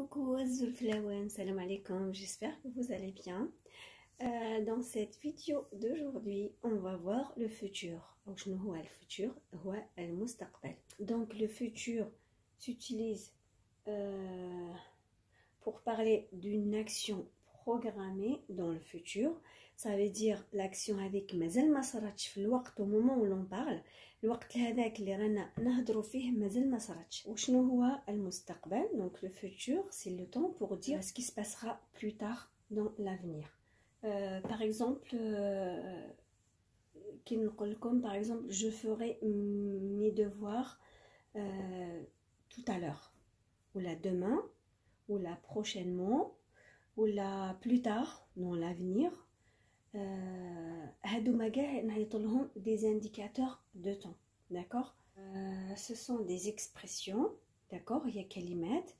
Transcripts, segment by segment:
Coucou Zulflawen, salam alaikum, j'espère que vous allez bien. Dans cette vidéo d'aujourd'hui, on va voir le futur. Donc le futur s'utilise pour parler d'une action programmée dans le futur. Ça veut dire l'action avec مازال ما صراتش في الوقت au moment où l'on parle. الوقت هذاك اللي رانا نهضروا فيه مازال ما صراتش. وشنو هو المستقبل؟ Donc le futur, c'est le temps pour dire ce qui se passera plus tard dans l'avenir. Par exemple, كي نقول لكم par exemple, je ferai mes devoirs tout à l'heure, ou là demain, ou là prochainement, ou là plus tard dans l'avenir. هادوما كاع نعيط لهم des indicateurs de temps, d'accord. Ce sont des expressions, d'accord. Il y a كلمات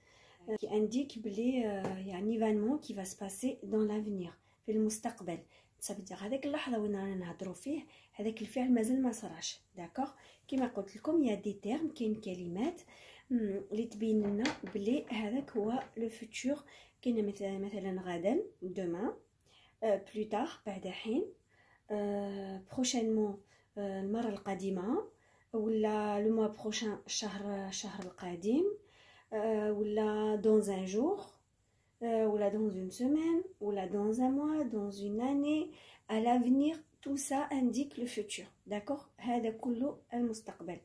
qui indiquent بلي il y a un événement qui va se passer dans l'avenir في المستقبل. ça veut dire هذيك اللحظه وين رانا نهضروا فيه هذاك الفعل مازال ما صراش، d'accord. كما قلت لكم il y a des termes، كاين كلمات اللي تبين لنا بلي هذاك هو لو فوتور. كاين مثلا غدا demain، plus tard بعد حين، prochainement المرة القادمة، ولا le mois prochain الشهر القادم، ولا dans un jour، ولا dans une semaine، ولا dans un mois، dans une année، à l'avenir. Tout ça indique le futur, d'accord. هذا كله المستقبل.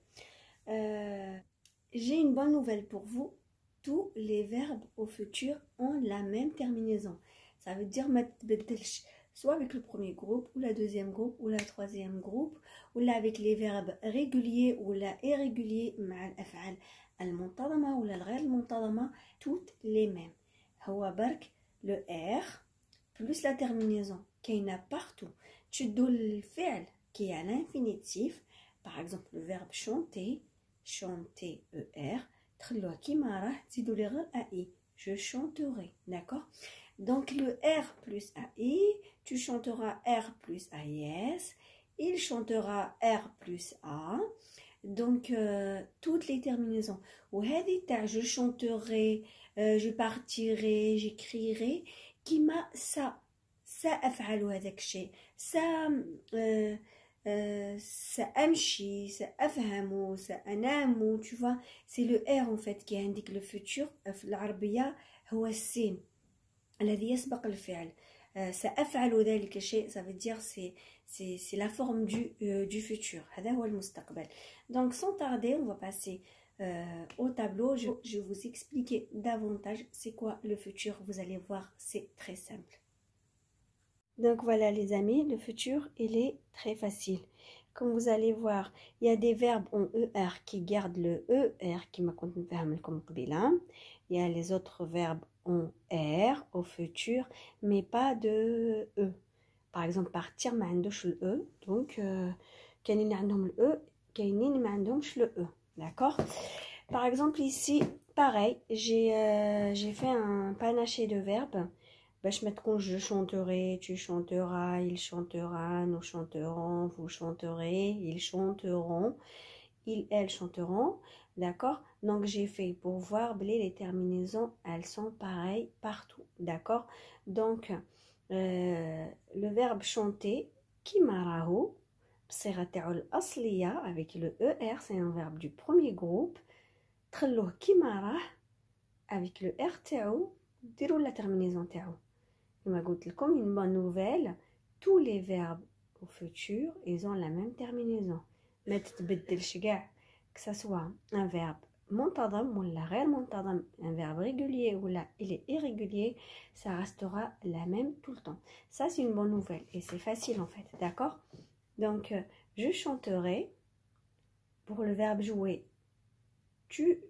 J'ai une bonne nouvelle pour vous. Tous les verbes au futur ont la même terminaison. Ça veut dire ما تبدلش soit avec le premier groupe ou la deuxième groupe ou la troisième groupe ou là avec les verbes réguliers ou la irréguliers مع الأفعال المنتظمة ولا الغير المنتظمة toutes les mêmes. هو برك le R plus la terminaison كاينة partout. تشدوا الفعل كي على l'infinitif par exemple le verbe chanter، chanter ER تخلوها كيما راه تزيدوا لي غير AI je chanterai، d'accord. Donc le R plus AI, tu chanteras R plus AIS, il chantera R plus A. Donc toutes les terminaisons. وهذه تاع je chanterai، je partirai، j'écrirai كيما سأفعل هذاك الشيء، سأمشي، سأفهم، سأنام. tu vois, c'est le R en fait qui indique le futur. في العربية هو السين الذي يسبق الفعل. سأفعل ذلك الشيء، ça veut dire c'est la forme du futur. هذا هو المستقبل. Donc sans tarder, on va passer au tableau. Je vais vous expliquer davantage c'est quoi le futur. Vous allez voir, c'est très simple. Donc voilà les amis, le futur il est très facile. Comme vous allez voir, il y a des verbes en ER qui gardent le ER qui m'a connu comme قبيلة. Il y a les autres verbes en R au futur mais pas de E. Par exemple partir ما عندوش le E. Donc كاينين اللي عندهم le E، كاينين ما عندهمش le E، d'accord. Par exemple ici pareil, j'ai fait un panaché de verbes. باش ما تكونش je chanterai، tu chanteras، il chantera، nous chanterons، vous chanterez، ils chanteront، ils elles chanteront, d'accord. Donc j'ai fait pour voir les terminaisons elles sont pareilles partout, d'accord. Donc le verbe chanter كيما راهو بالصيغه تاعو الاصليه avec le ER c'est un verbe du premier groupe. تخلوه كيما راه avec le R تاعو ديروا la terminaison تاعو. كما قلت لكم une bonne nouvelle, tous les verbes au futur ils ont la même terminaison. ما تتبدلش كاع que ça soit un verbe منتظم ولا غير منتظم، un verbe régulier ou là il est irrégulier, ça restera la même tout le temps. Ça c'est une bonne nouvelle et c'est facile en fait, d'accord. Donc je chanterai. Pour le verbe jouer, tu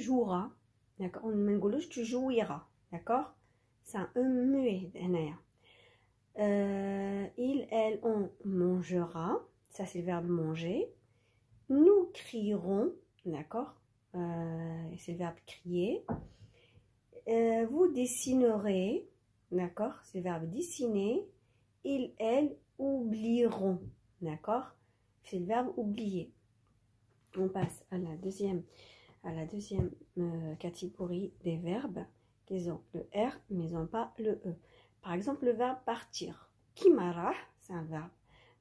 joueras، d'accord. on ما نقولوش tu jouiras، d'accord. c'est un E muet هنايا. il elle on mangera, ça c'est le verbe manger. nous crierons، d'accord. c'est le verbe crier. vous dessinerez، d'accord, c'est le verbe dessiner. ils elles oublieront، d'accord, c'est le verbe oublier. On passe à la deuxième catégorie des verbes qu'ils ont le R, mais ils n'ont pas le E. Par exemple, le verbe partir. Kimarah, c'est un verbe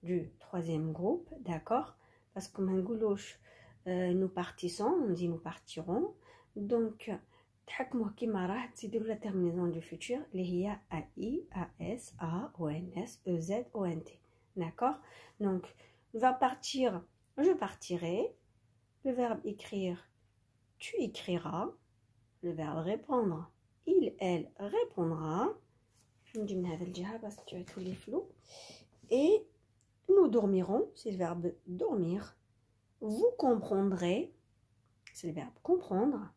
du troisième groupe, d'accord? Parce que nous partissons, on dit nous partirons. Donc, تحكموا كيما راح تزيدوا la terminaison du futur اللي هي AI, AS, A, ONS, EZ, ONT. D'accord? Donc, le verbe partir, je partirai. Le verbe écrire, tu écriras. Le verbe répondre, il, elle répondra. Je me dis parce que tu as tous les flous. Et nous dormirons, c'est le verbe dormir. Vous comprendrez, c'est le verbe comprendre.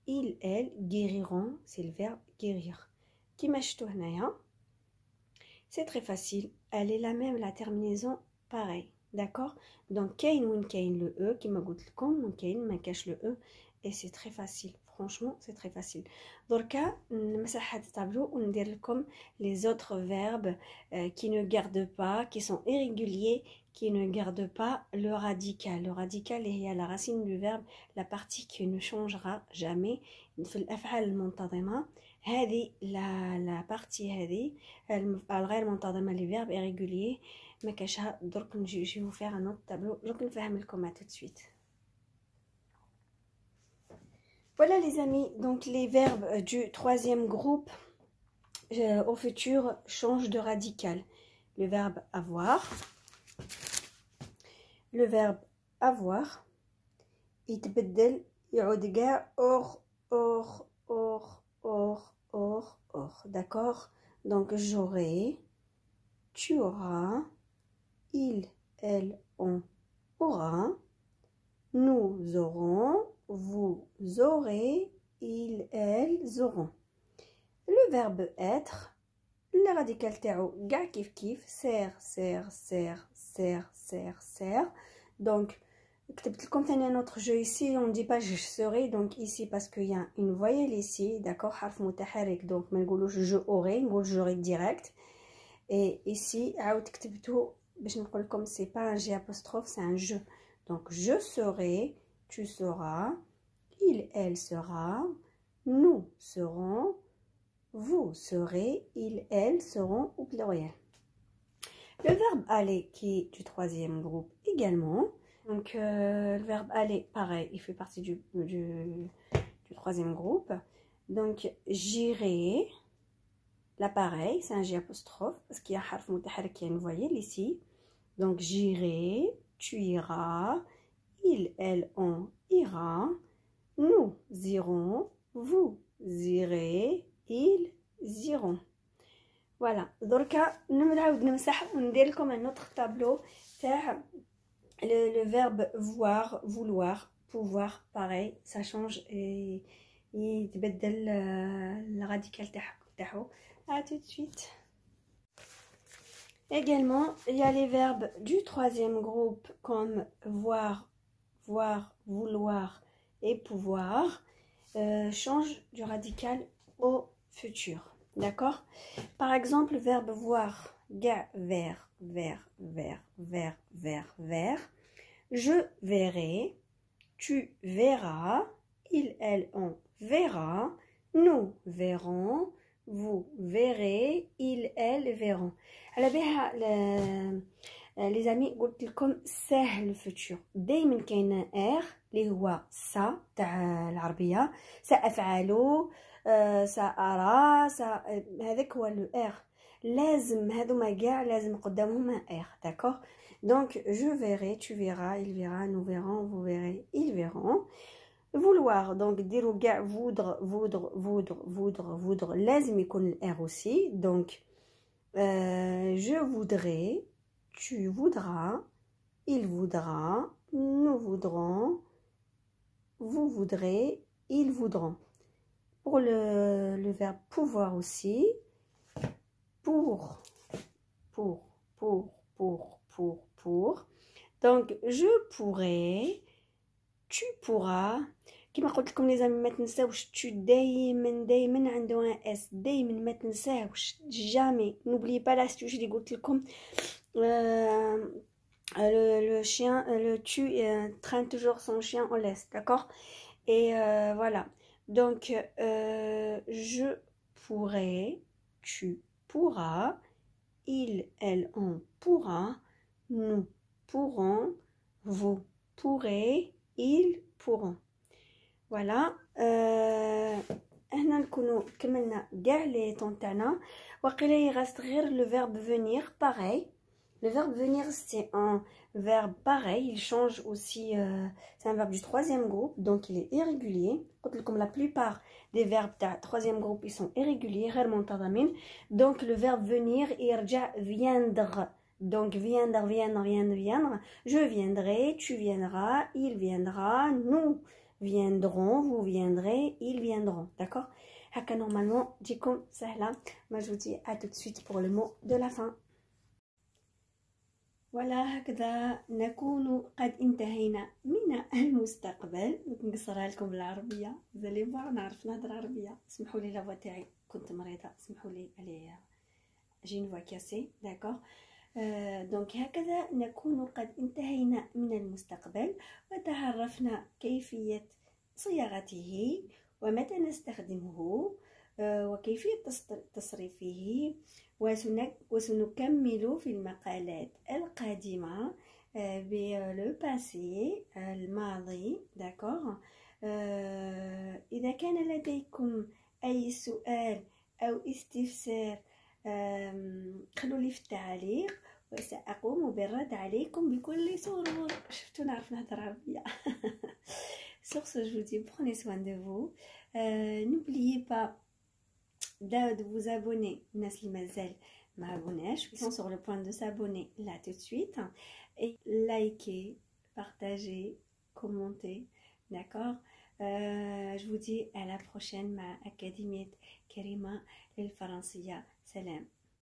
Il, elle guériront, c'est le verbe guérir. C'est très facile. Elle est la même, la terminaison pareil. D'accord? Donc, kain ou kain le E, qui m'a goûté le com, ou kain m'a cache le E. Et c'est très facile. Franchement, c'est très facile. Donc, tableau, on dirait comme les autres verbes qui ne gardent pas, qui sont irréguliers, qui ne gardent pas le radical. Le radical est la racine du verbe, la partie qui ne changera jamais. في الأفعال المنتظمة هذه la partie هذه الغير منتظمة les verbes irréguliers ما كاشها. درك je vais vous faire un autre tableau. Je نفهم لكم tout de suite. Voilà les amis, donc les verbes du troisième groupe au futur changent de radical. Le verbe avoir, le verbe avoir يتبدل يعود كاع or, d'accord? Donc j'aurai, tu auras, il, elle, on aura, nous aurons, vous aurez, ils, elles auront. Le verbe être, le radical تاعو كاع كيف sert. Donc كتبت لكم ثاني un autre jeu ici, on ne dit pas je serai, donc ici parce qu'il y a une voyelle ici, d'accord, حرف متحرك, donc ما نقولوش je aurai, نقول j'aurai direct. Et ici عاود كتبتو باش نقول لكم c'est pas un G apostrophe, c'est un je. Donc je serai, tu seras, il, elle sera, nous serons, vous serez, il, elle seront au pluriel. Le verbe aller qui est du troisième groupe également. Donc le verbe aller, pareil, il fait partie du troisième groupe. Donc j'irai, là pareil, c'est un J apostrophe parce qu'il y a un harf mutaharrik, il y a une voyelle ici. Donc j'irai, tu iras, il, elle, on ira, nous irons, vous irez, ils iront. Voilà. Donc نعاود نمسح وندير لكم un autre tableau تاع le verbe voir, vouloir, pouvoir, pareil, ça change et يتبدل le radical تاعو. À tout de suite. Également, il y a les verbes du troisième groupe comme voir, vouloir et pouvoir changent du radical au futur. D'accord? Par exemple, le verbe voir, ga, vers. Je verrai, tu verras, il, elle, on verra, nous verrons, vous verrez, il, elle verront. على بها les amis قلت لكم سهل الفوتور دائما كاين ار اللي هو سا تاع العربيه سافعل سارى هذاك هو لو ار لازم هذوما كاع لازم قدامهم ار داكوغ دونك جو فيري tu verras il verra nous verrons vous verrez ils verront vouloir donc ديروا كاع voudre لازم يكون الار aussi donc je voudrais, tu voudras, il voudra, nous voudrons, vous voudrez, ils voudront. Pour le verbe pouvoir aussi, pour. Donc, je pourrai, tu pourras. كما قلت لكم لي زامي ما تنساوش tu دايما عنده ان اس دايما ما تنساوش جامي n'oubliez pas l'astuce اللي قلت لكم le chien le tu traîne toujours son chien en laisse d'accord et voilà Donc je pourrais, tu pourras, il, elle, on pourra, nous pourrons, vous pourrez, ils pourront. Voilà. هنا نكونوا كملنا كاع لي طون تاعنا. وقيلا يغاست غير le verbe venir pareil. Le verbe venir c'est un verbe pareil, il change aussi, c'est un verbe du troisième groupe, donc il est irrégulier. Comme la plupart des verbes du troisième groupe, ils sont irréguliers, غير منتظمين. Donc le verbe venir يرجع viendre. Donc viendre, viendre, viendre, viendre. Je viendrai, tu viendras, il viendra, nous viendrons, vous viendrez, ils viendront. D'accord? هكا normalement تجيكم سهلة. Moi je vous dis à tout de suite pour le mot de la fin. ولا هكذا نكون قد انتهينا من المستقبل. نقصرها لكم بالعربية زالي بوغ نعرف نهضر عربية. اسمحوا لي لافوا تاعي كنت مريضة، اسمحوا لي عليها جي نفوا كاسي. داكوغ. دونك هكذا نكون قد انتهينا من المستقبل وتعرفنا كيفية صياغته ومتى نستخدمه وكيفية تصريفه، وسنكمل في المقالات القادمة بالو باسي الماضي. داكوغ. إذا كان لديكم أي سؤال أو استفسار خلوا لي في التعليق وسأقوم بالرد عليكم بكل سرور. شفتوا نعرف نهضر عربية. Sur ce, je vous dis prenez soin de vous. N'oubliez pas de vous abonner. Nasli Mazel m'abonner. Ils sont sur le point de s'abonner là tout de suite. Et likez, partagez, commentez. D'accord? Je vous dis à la prochaine. Ma Académie Karima للفرنسية. سلام.